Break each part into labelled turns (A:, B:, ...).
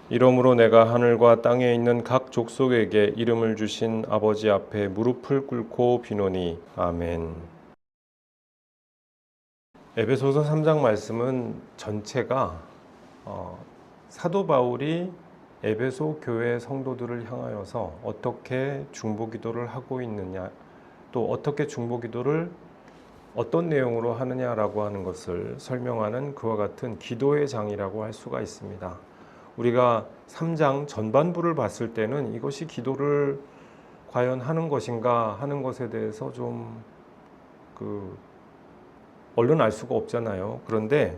A: 이러므로 내가 하늘과 땅에 있는 각 족속에게 이름을 주신 아버지 앞에 무릎을 꿇고 비노니. 아멘. 에베소서 3장 말씀은 전체가 사도 바울이 에베소 교회 성도들을 향하여서 어떻게 중보기도를 하고 있느냐, 또 어떻게 중보기도를 어떤 내용으로 하느냐라고 하는 것을 설명하는 그와 같은 기도의 장이라고 할 수가 있습니다. 우리가 3장 전반부를 봤을 때는 이것이 기도를 과연 하는 것인가 하는 것에 대해서 좀 얼른 알 수가 없잖아요. 그런데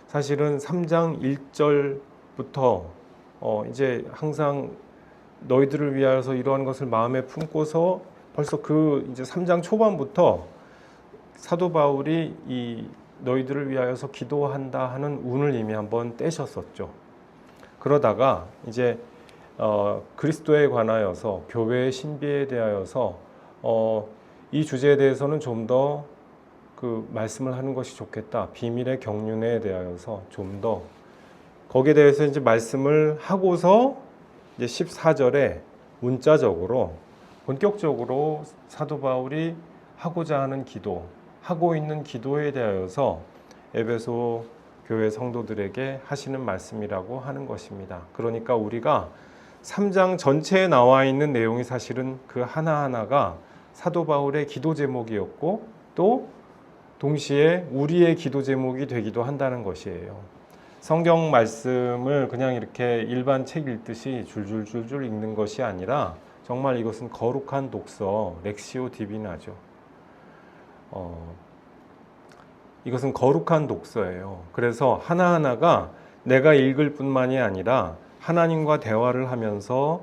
A: 사실은 3장 1절부터 이제 항상 너희들을 위하여서 이러한 것을 마음에 품고서 벌써 이제 3장 초반부터 사도 바울이 이 너희들을 위하여서 기도한다 하는 운을 이미 한번 떼셨었죠. 그러다가 이제 그리스도에 관하여서 교회의 신비에 대하여서 이 주제에 대해서는 좀 더 말씀을 하는 것이 좋겠다. 비밀의 경륜에 대하여서 좀 더 거기에 대해서 이제 말씀을 하고서 이제 14절에 문자적으로 본격적으로 사도 바울이 하고자 하는 기도, 하고 있는 기도에 대하여서 에베소 교회 성도들에게 하시는 말씀이라고 하는 것입니다. 그러니까 우리가 3장 전체에 나와 있는 내용이 사실은 그 하나하나가 사도 바울의 기도 제목이었고 또 동시에 우리의 기도 제목이 되기도 한다는 것이에요. 성경 말씀을 그냥 이렇게 일반 책 읽듯이 줄줄줄줄 읽는 것이 아니라 정말 이것은 거룩한 독서, 렉시오 디비나죠. 이것은 거룩한 독서예요. 그래서 하나하나가 내가 읽을 뿐만이 아니라 하나님과 대화를 하면서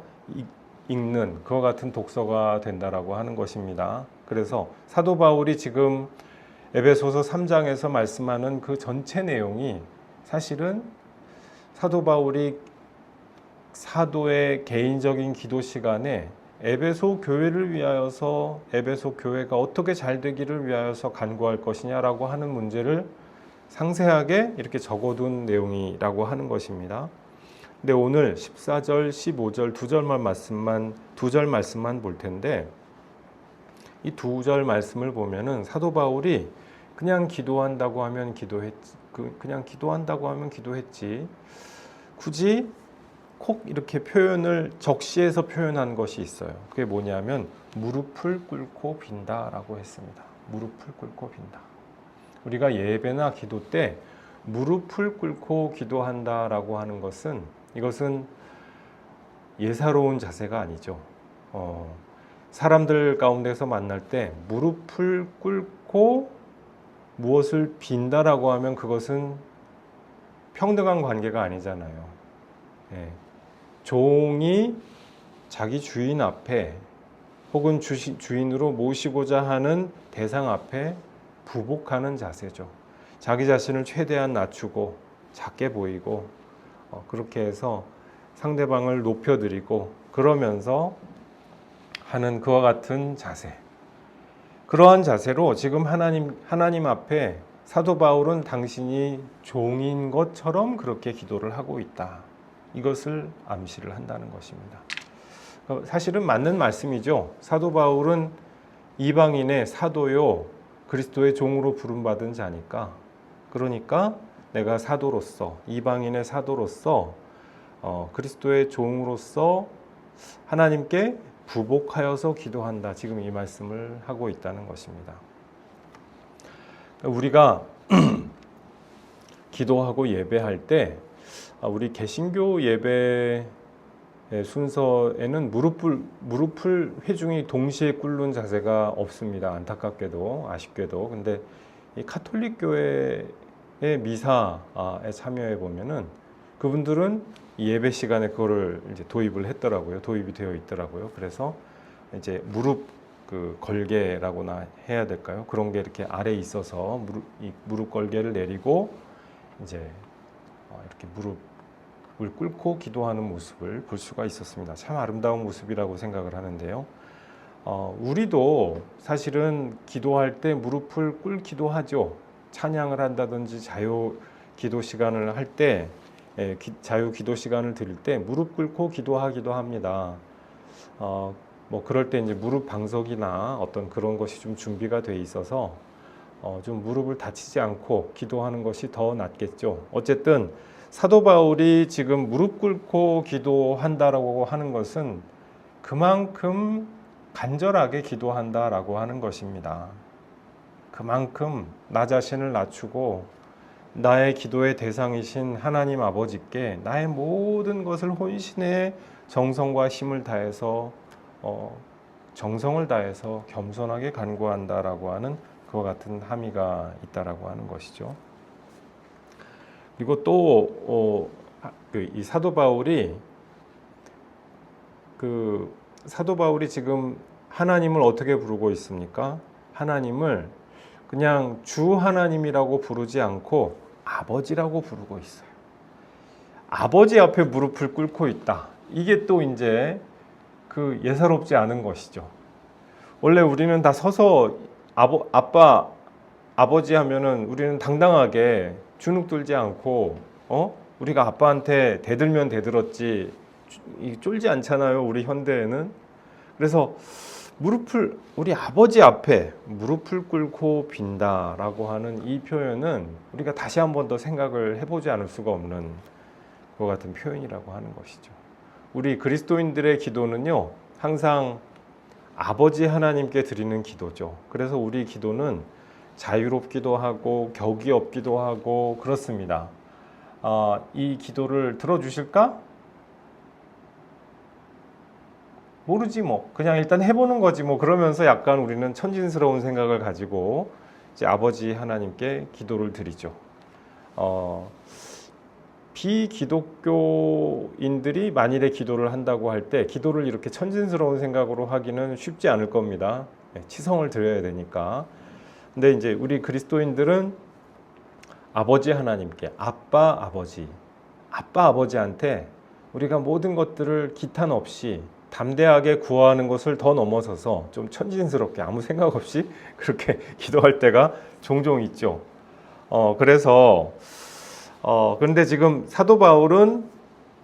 A: 읽는 그와 같은 독서가 된다라고 하는 것입니다. 그래서 사도 바울이 지금 에베소서 3장에서 말씀하는 그 전체 내용이 사실은 사도 바울이 사도의 개인적인 기도 시간에 에베소 교회를 위하여서 에베소 교회가 어떻게 잘 되기를 위하여서 간구할 것이냐라고 하는 문제를 상세하게 이렇게 적어둔 내용이라고 하는 것입니다. 근데 오늘 14절, 15절 두 절 말씀만 볼 텐데 이 두 절 말씀을 보면은 사도 바울이 그냥 기도한다고 하면 기도했지. 굳이 콕 이렇게 표현을 적시해서 표현한 것이 있어요. 그게 뭐냐면 무릎을 꿇고 빈다라고 했습니다. 무릎을 꿇고 빈다. 우리가 예배나 기도 때 무릎을 꿇고 기도한다라고 하는 것은 이것은 예사로운 자세가 아니죠. 사람들 가운데서 만날 때 무릎을 꿇고 무엇을 빈다라고 하면 그것은 평등한 관계가 아니잖아요. 종이 자기 주인 앞에 혹은 주인으로 모시고자 하는 대상 앞에 부복하는 자세죠. 자기 자신을 최대한 낮추고 작게 보이고 그렇게 해서 상대방을 높여드리고 그러면서 하는 그와 같은 자세. 그러한 자세로 지금 하나님 앞에 사도 바울은 당신이 종인 것처럼 그렇게 기도를 하고 있다. 이것을 암시를 한다는 것입니다. 사실은 맞는 말씀이죠. 사도 바울은 이방인의 사도요 그리스도의 종으로 부름받은 자니까 그러니까 내가 사도로서 이방인의 사도로서 그리스도의 종으로서 하나님께 부복하여서 기도한다. 지금 이 말씀을 하고 있다는 것입니다. 우리가 기도하고 예배할 때 우리 개신교 예배 순서에는 무릎을 회중이 동시에 꿇는 자세가 없습니다. 안타깝게도 아쉽게도. 근데 이 카톨릭 교회의 미사에 참여해 보면은 그분들은 예배 시간에 그거를 이제 도입을 했더라고요. 도입이 되어 있더라고요. 그래서 이제 무릎 걸개라고나 해야 될까요? 그런 게 이렇게 아래에 있어서 무릎 걸개를 내리고 이제 이렇게 무릎을 꿇고 기도하는 모습을 볼 수가 있었습니다. 참 아름다운 모습이라고 생각을 하는데요. 우리도 사실은 기도할 때 무릎을 꿇기도 하죠. 찬양을 한다든지 자유 기도 시간을 할 때 자유 기도 시간을 드릴 때 무릎 꿇고 기도하기도 합니다. 뭐 그럴 때 이제 무릎 방석이나 어떤 그런 것이 좀 준비가 돼 있어서 좀 무릎을 다치지 않고 기도하는 것이 더 낫겠죠. 어쨌든 사도 바울이 지금 무릎 꿇고 기도한다라고 하는 것은 그만큼 간절하게 기도한다라고 하는 것입니다. 그만큼 나 자신을 낮추고 나의 기도의 대상이신 하나님 아버지께 나의 모든 것을 혼신의 정성과 힘을 다해서 정성을 다해서 겸손하게 간구한다라고 하는 그와 같은 함의가 있다라고 하는 것이죠. 그리고 또 이 사도 바울이 지금 하나님을 어떻게 부르고 있습니까? 하나님을 그냥 주 하나님이라고 부르지 않고 아버지라고 부르고 있어요. 아버지 앞에 무릎을 꿇고 있다. 이게 또 이제 예사롭지 않은 것이죠. 원래 우리는 다 서서 아버지 하면은 우리는 당당하게 주눅 들지 않고 우리가 아빠한테 대들면 대들었지 쫄지 않잖아요. 우리 현대에는. 그래서 우리 아버지 앞에 무릎을 꿇고 빈다라고 하는 이 표현은 우리가 다시 한 번 더 생각을 해보지 않을 수가 없는 것 같은 표현이라고 하는 것이죠. 우리 그리스도인들의 기도는요, 항상 아버지 하나님께 드리는 기도죠. 그래서 우리 기도는 자유롭기도 하고 격이 없기도 하고 그렇습니다. 이 기도를 들어주실까? 모르지 뭐. 그냥 일단 해보는 거지 뭐. 그러면서 약간 우리는 천진스러운 생각을 가지고 이제 아버지 하나님께 기도를 드리죠. 비기독교인들이 만일에 기도를 한다고 할 때 기도를 이렇게 천진스러운 생각으로 하기는 쉽지 않을 겁니다. 치성을 드려야 되니까. 근데 이제 우리 그리스도인들은 아버지 하나님께 아빠 아버지한테 우리가 모든 것들을 기탄 없이 담대하게 구하는 것을 더 넘어서서 좀 천진스럽게 아무 생각 없이 그렇게 기도할 때가 종종 있죠. 그런데 지금 사도 바울은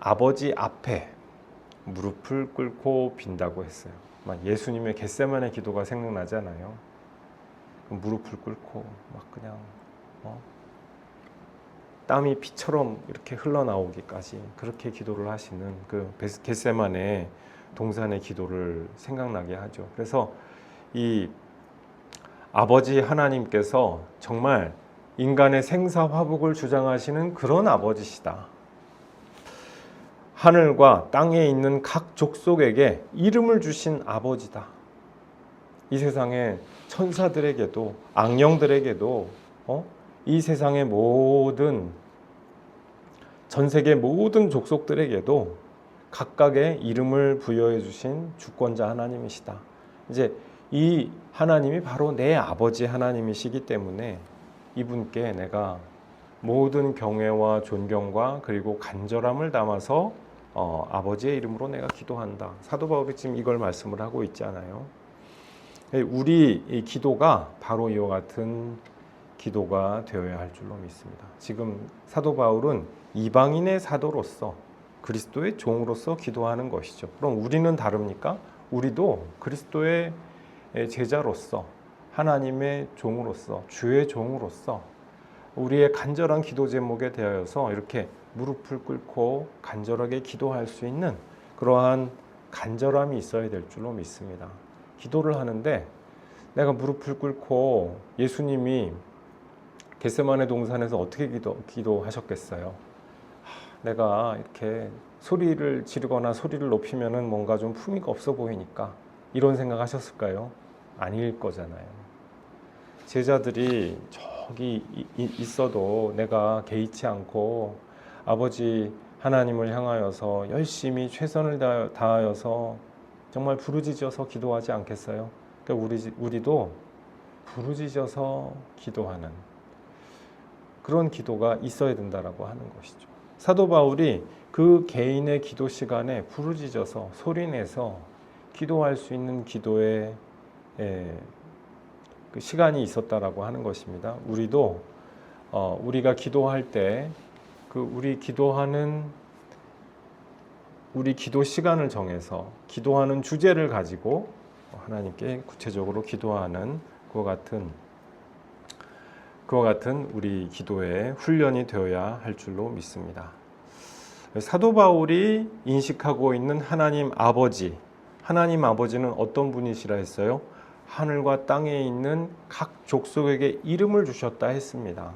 A: 아버지 앞에 무릎을 꿇고 빈다고 했어요. 예수님의 겟세마네 기도가 생각나잖아요. 무릎을 꿇고 막 그냥 땀이 피처럼 이렇게 흘러나오기까지 그렇게 기도를 하시는 그 겟세마네 동산의 기도를 생각나게 하죠. 그래서 이 아버지 하나님께서 정말 인간의 생사화복을 주장하시는 그런 아버지시다. 하늘과 땅에 있는 각 족속에게 이름을 주신 아버지다. 이 세상의 천사들에게도 악령들에게도 이 세상의 전 세계 모든 족속들에게도 각각의 이름을 부여해 주신 주권자 하나님이시다. 이제 이 하나님이 바로 내 아버지 하나님이시기 때문에 이분께 내가 모든 경외와 존경과 그리고 간절함을 담아서 아버지의 이름으로 내가 기도한다. 사도 바울이 지금 이걸 말씀을 하고 있잖아요. 우리 이 기도가 바로 이와 같은 기도가 되어야 할 줄로 믿습니다. 지금 사도 바울은 이방인의 사도로서 그리스도의 종으로서 기도하는 것이죠. 그럼 우리는 다릅니까? 우리도 그리스도의 제자로서 하나님의 종으로서 주의 종으로서 우리의 간절한 기도 제목에 대하여서 이렇게 무릎을 꿇고 간절하게 기도할 수 있는 그러한 간절함이 있어야 될 줄로 믿습니다. 기도를 하는데 내가 무릎을 꿇고 예수님이 겟세마네 동산에서 어떻게 기도하셨겠어요? 내가 이렇게 소리를 지르거나 소리를 높이면은 뭔가 좀 품위가 없어 보이니까 이런 생각 하셨을까요? 아닐 거잖아요. 제자들이 저기 있어도 내가 개의치 않고 아버지 하나님을 향하여서 열심히 최선을 다하여서 정말 부르짖어서 기도하지 않겠어요? 그러니까 우리도 부르짖어서 기도하는 그런 기도가 있어야 된다라고 하는 것이죠. 사도 바울이 그 개인의 기도 시간에 부르짖어서 소리내서 기도할 수 있는 기도의 그 시간이 있었다라고 하는 것입니다. 우리도 우리가 기도할 때 우리 기도 시간을 정해서 기도하는 주제를 가지고 하나님께 구체적으로 기도하는 그와 같은 우리 기도의 훈련이 되어야 할 줄로 믿습니다. 사도 바울이 인식하고 있는 하나님 아버지는 어떤 분이시라 했어요? 하늘과 땅에 있는 각 족속에게 이름을 주셨다 했습니다.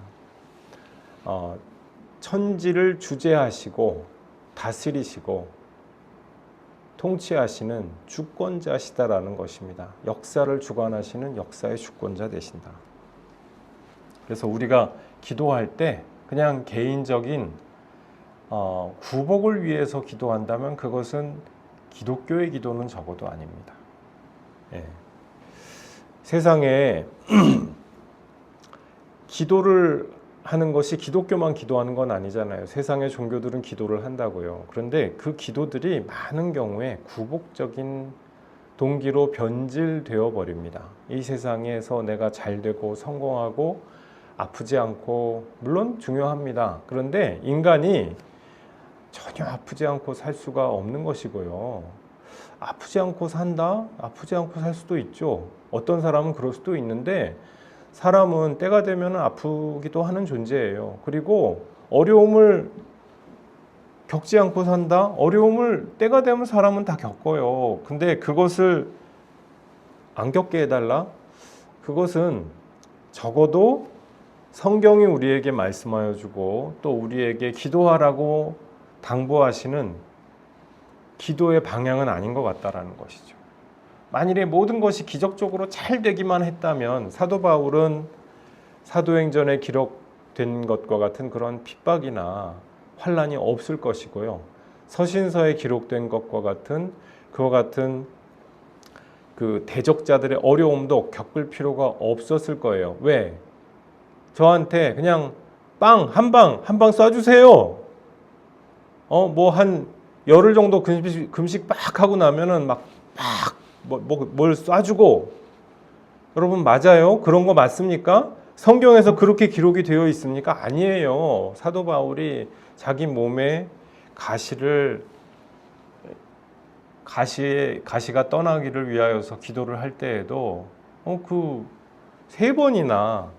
A: 천지를 주재하시고 다스리시고 통치하시는 주권자시다라는 것입니다. 역사를 주관하시는 역사의 주권자 되신다. 그래서 우리가 기도할 때 그냥 개인적인 구복을 위해서 기도한다면 그것은 기독교의 기도는 적어도 아닙니다. 예. 세상에 기도를 하는 것이 기독교만 기도하는 건 아니잖아요. 세상의 종교들은 기도를 한다고요. 그런데 그 기도들이 많은 경우에 구복적인 동기로 변질되어 버립니다. 이 세상에서 내가 잘 되고 성공하고 아프지 않고, 물론 중요합니다. 그런데 인간이 전혀 아프지 않고 살 수가 없는 것이고요. 아프지 않고 산다? 아프지 않고 살 수도 있죠. 어떤 사람은 그럴 수도 있는데 사람은 때가 되면 아프기도 하는 존재예요. 그리고 어려움을 겪지 않고 산다? 어려움을 때가 되면 사람은 다 겪어요. 근데 그것을 안 겪게 해달라? 그것은 적어도 성경이 우리에게 말씀하여 주고 또 우리에게 기도하라고 당부하시는 기도의 방향은 아닌 것 같다라는 것이죠. 만일에 모든 것이 기적적으로 잘 되기만 했다면 사도 바울은 사도행전에 기록된 것과 같은 그런 핍박이나 환란이 없을 것이고요. 서신서에 기록된 것과 같은 그와 같은 그 대적자들의 어려움도 겪을 필요가 없었을 거예요. 왜? 저한테 그냥 한 방 쏴주세요. 뭐 한 열흘 정도 금식 빡 하고 나면은 뭘 쏴주고, 여러분 맞아요? 그런 거 맞습니까? 성경에서 그렇게 기록이 되어 있습니까? 아니에요. 사도 바울이 자기 몸에 가시가 떠나기를 위하여서 기도를 할 때에도 세 번이나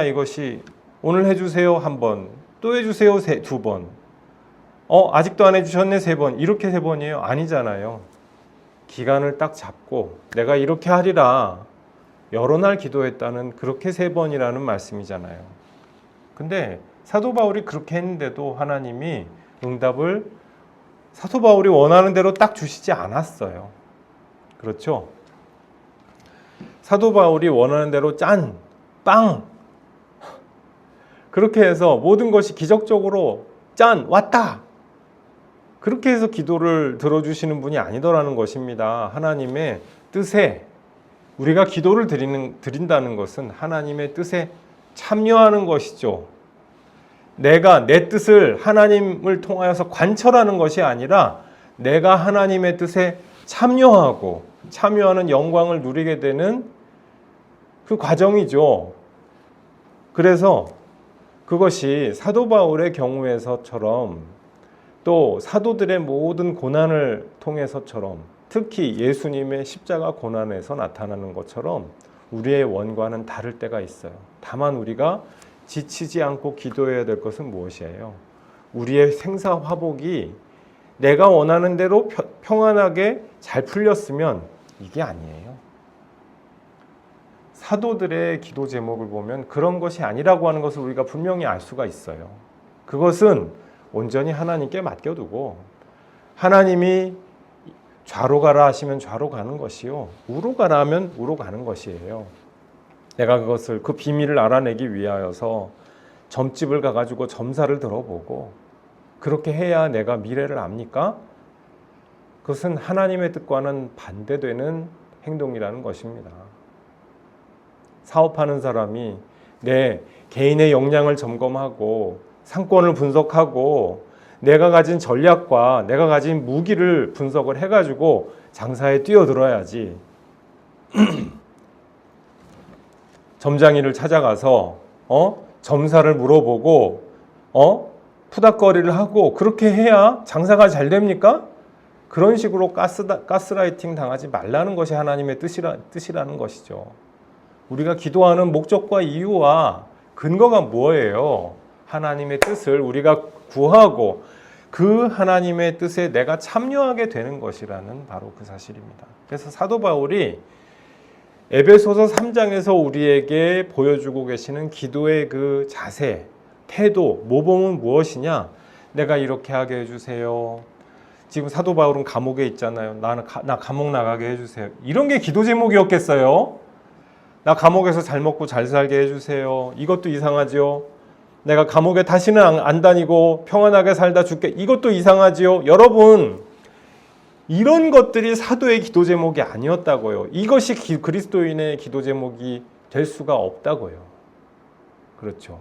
A: 이것이 오늘 해주세요 1번, 또 해주세요 2번, 아직도 안 해주셨네 3번, 이렇게 3번이에요? 아니잖아요. 기간을 딱 잡고 내가 이렇게 하리라 여러 날 기도했다는 그렇게 3번이라는 말씀이잖아요. 근데 사도 바울이 그렇게 했는데도 하나님이 응답을 사도 바울이 원하는 대로 딱 주시지 않았어요. 그렇죠? 사도 바울이 원하는 대로 빵 그렇게 해서 모든 것이 기적적으로 왔다 그렇게 해서 기도를 들어주시는 분이 아니더라는 것입니다. 하나님의 뜻에, 우리가 기도를 드린다는 것은 하나님의 뜻에 참여하는 것이죠. 내가 내 뜻을 하나님을 통하여서 관철하는 것이 아니라 내가 하나님의 뜻에 참여하는 영광을 누리게 되는 그 과정이죠. 그래서 그것이 사도 바울의 경우에서처럼 또 사도들의 모든 고난을 통해서처럼, 특히 예수님의 십자가 고난에서 나타나는 것처럼 우리의 원과는 다를 때가 있어요. 다만 우리가 지치지 않고 기도해야 될 것은 무엇이에요? 우리의 생사화복이 내가 원하는 대로 평안하게 잘 풀렸으면 이게 아니에요. 사도들의 기도 제목을 보면 그런 것이 아니라고 하는 것을 우리가 분명히 알 수가 있어요. 그것은 온전히 하나님께 맡겨두고 하나님이 좌로 가라 하시면 좌로 가는 것이요, 우로 가라 하면 우로 가는 것이에요. 내가 그 비밀을 알아내기 위하여서 점집을 가가지고 점사를 들어보고 그렇게 해야 내가 미래를 압니까? 그것은 하나님의 뜻과는 반대되는 행동이라는 것입니다. 사업하는 사람이 내 개인의 역량을 점검하고 상권을 분석하고 내가 가진 전략과 내가 가진 무기를 분석을 해가지고 장사에 뛰어들어야지. 점장이를 찾아가서 점사를 물어보고 푸닥거리를 하고 그렇게 해야 장사가 잘 됩니까? 그런 식으로 가스라이팅 당하지 말라는 것이 하나님의 뜻이라는 것이죠. 우리가 기도하는 목적과 이유와 근거가 뭐예요? 하나님의 뜻을 우리가 구하고 그 하나님의 뜻에 내가 참여하게 되는 것이라는 바로 그 사실입니다. 그래서 사도 바울이 에베소서 3장에서 우리에게 보여주고 계시는 기도의 그 자세, 태도, 모범은 무엇이냐? 내가 이렇게 하게 해주세요. 지금 사도 바울은 감옥에 있잖아요. 나 감옥 나가게 해주세요. 이런 게 기도 제목이었겠어요? 나 감옥에서 잘 먹고 잘 살게 해주세요. 이것도 이상하죠? 내가 감옥에 다시는 안 다니고 평안하게 살다 죽게. 이것도 이상하지요? 여러분, 이런 것들이 사도의 기도 제목이 아니었다고요. 이것이 그리스도인의 기도 제목이 될 수가 없다고요. 그렇죠.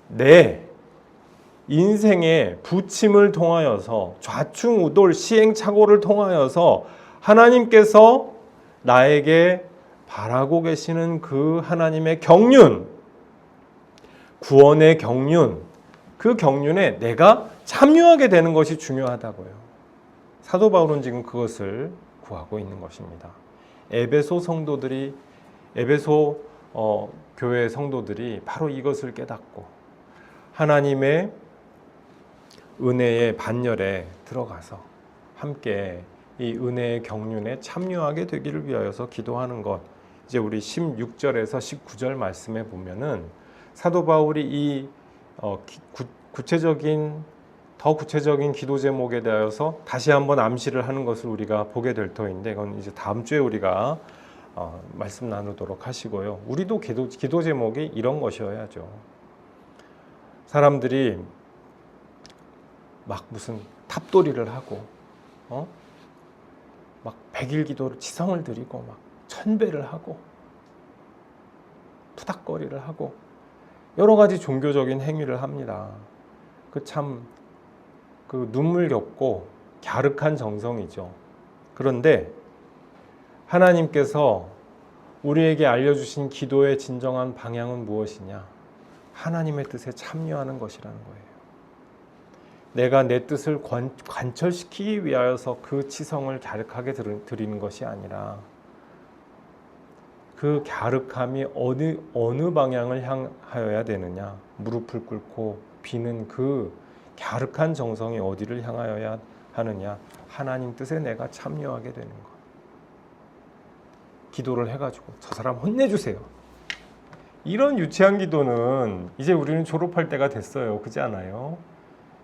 A: 내 인생의 부침을 통하여서 좌충우돌 시행착오를 통하여서 하나님께서 나에게 바라고 계시는 그 하나님의 경륜, 구원의 경륜, 그 경륜에 내가 참여하게 되는 것이 중요하다고요. 사도 바울은 지금 그것을 구하고 있는 것입니다. 에베소 성도들이, 에베소 교회 성도들이 바로 이것을 깨닫고 하나님의 은혜의 반열에 들어가서 함께 이 은혜의 경륜에 참여하게 되기를 위하여서 기도하는 것. 이제 우리 16절에서 19절 말씀에 보면은 사도 바울이 이 더 구체적인 기도 제목에 대하여서 다시 한번 암시를 하는 것을 우리가 보게 될 터인데, 이건 이제 다음 주에 우리가 말씀 나누도록 하시고요. 우리도 기도 제목이 이런 것이어야죠. 사람들이 막 무슨 탑돌이를 하고 막 100일 기도를 지성을 드리고 막 천배를 하고 푸닥거리를 하고 여러 가지 종교적인 행위를 합니다. 그 눈물겹고 갸륵한 정성이죠. 그런데 하나님께서 우리에게 알려주신 기도의 진정한 방향은 무엇이냐? 하나님의 뜻에 참여하는 것이라는 거예요. 내가 내 뜻을 관철시키기 위하여서 그 치성을 갸륵하게 드리는 것이 아니라 그 갸륵함이 어느 방향을 향하여야 되느냐, 무릎을 꿇고 비는 그 갸륵한 정성이 어디를 향하여야 하느냐, 하나님 뜻에 내가 참여하게 되는 것. 기도를 해가지고 저 사람 혼내주세요. 이런 유치한 기도는 이제 우리는 졸업할 때가 됐어요. 그렇지 않아요?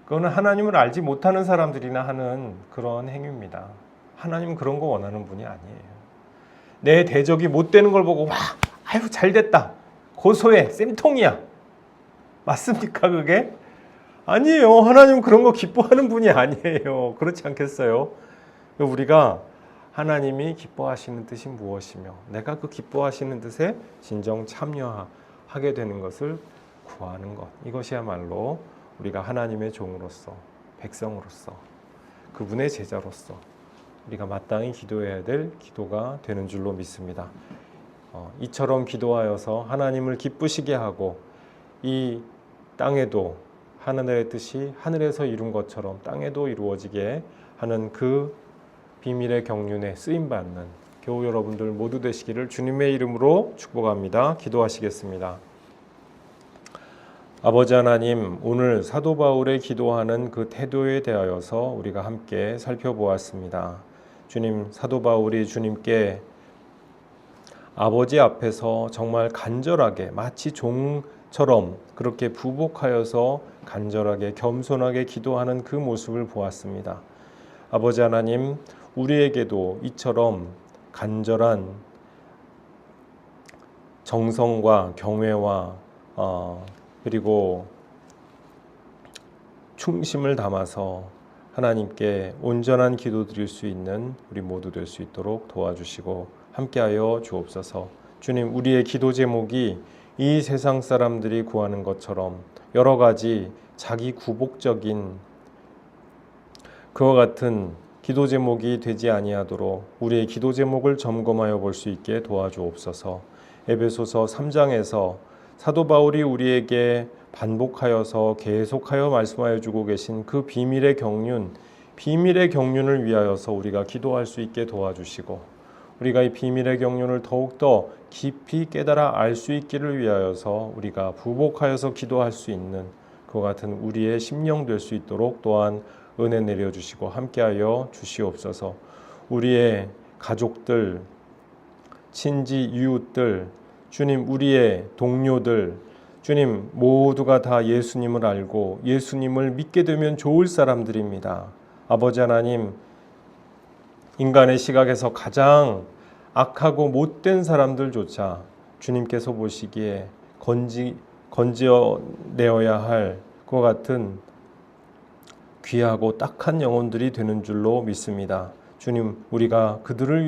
A: 그거는 하나님을 알지 못하는 사람들이나 하는 그런 행위입니다. 하나님은 그런 거 원하는 분이 아니에요. 내 대적이 못 되는 걸 보고 와, 아유 잘 됐다, 고소해, 쌤통이야. 맞습니까 그게? 아니에요. 하나님은 그런 거 기뻐하는 분이 아니에요. 그렇지 않겠어요? 우리가 하나님이 기뻐하시는 뜻이 무엇이며 내가 그 기뻐하시는 뜻에 진정 참여하게 되는 것을 구하는 것, 이것이야말로 우리가 하나님의 종으로서, 백성으로서, 그분의 제자로서 우리가 마땅히 기도해야 될 기도가 되는 줄로 믿습니다. 이처럼 기도하여서 하나님을 기쁘시게 하고 이 땅에도 하늘의 뜻이 하늘에서 이룬 것처럼 땅에도 이루어지게 하는 그 비밀의 경륜에 쓰임받는 교우 여러분들 모두 되시기를 주님의 이름으로 축복합니다. 기도하시겠습니다. 아버지 하나님, 오늘 사도 바울의 기도하는 그 태도에 대하여서 우리가 함께 살펴보았습니다. 주님, 사도 바울이 주님께 아버지 앞에서 정말 간절하게 마치 종처럼 그렇게 부복하여서 간절하게 겸손하게 기도하는 그 모습을 보았습니다. 아버지 하나님, 우리에게도 이처럼 간절한 정성과 경외와 그리고 충심을 담아서 하나님께 온전한 기도 드릴 수 있는 우리 모두 될 수 있도록 도와주시고 함께하여 주옵소서. 주님, 우리의 기도 제목이 이 세상 사람들이 구하는 것처럼 여러 가지 자기 구복적인 그와 같은 기도 제목이 되지 아니하도록 우리의 기도 제목을 점검하여 볼 수 있게 도와주옵소서. 에베소서 3장에서 사도 바울이 우리에게 반복하여서 계속하여 말씀하여 주고 계신 그 비밀의 경륜을 위하여서 우리가 기도할 수 있게 도와주시고, 우리가 이 비밀의 경륜을 더욱더 깊이 깨달아 알 수 있기를 위하여서 우리가 부복하여서 기도할 수 있는 그와 같은 우리의 심령 될 수 있도록 또한 은혜 내려주시고 함께하여 주시옵소서. 우리의 가족들, 친지, 이웃들, 주님, 우리의 동료들, 주님, 모두가 다 예수님을 알고 예수님을 믿게 되면 좋을 사람들입니다. 아버지 하나님, 인간의 시각에서 가장 악하고 못된 사람들조차 주님께서 보시기에 건져내어야 할 것 같은 귀하고 딱한 영혼들이 되는 줄로 믿습니다. 주님, 우리가 그들을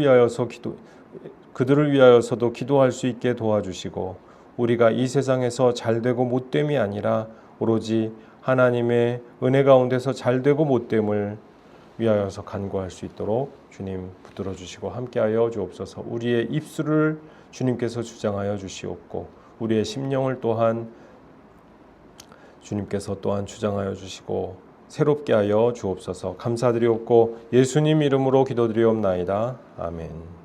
A: 위하여서도 기도할 수 있게 도와주시고, 우리가 이 세상에서 잘되고 못됨이 아니라 오로지 하나님의 은혜 가운데서 잘되고 못됨을 위하여서 간구할 수 있도록 주님 붙들어 주시고 함께하여 주옵소서. 우리의 입술을 주님께서 주장하여 주시옵고, 우리의 심령을 또한 주님께서 또한 주장하여 주시고 새롭게 하여 주옵소서. 감사드리옵고 예수님 이름으로 기도드리옵나이다. 아멘.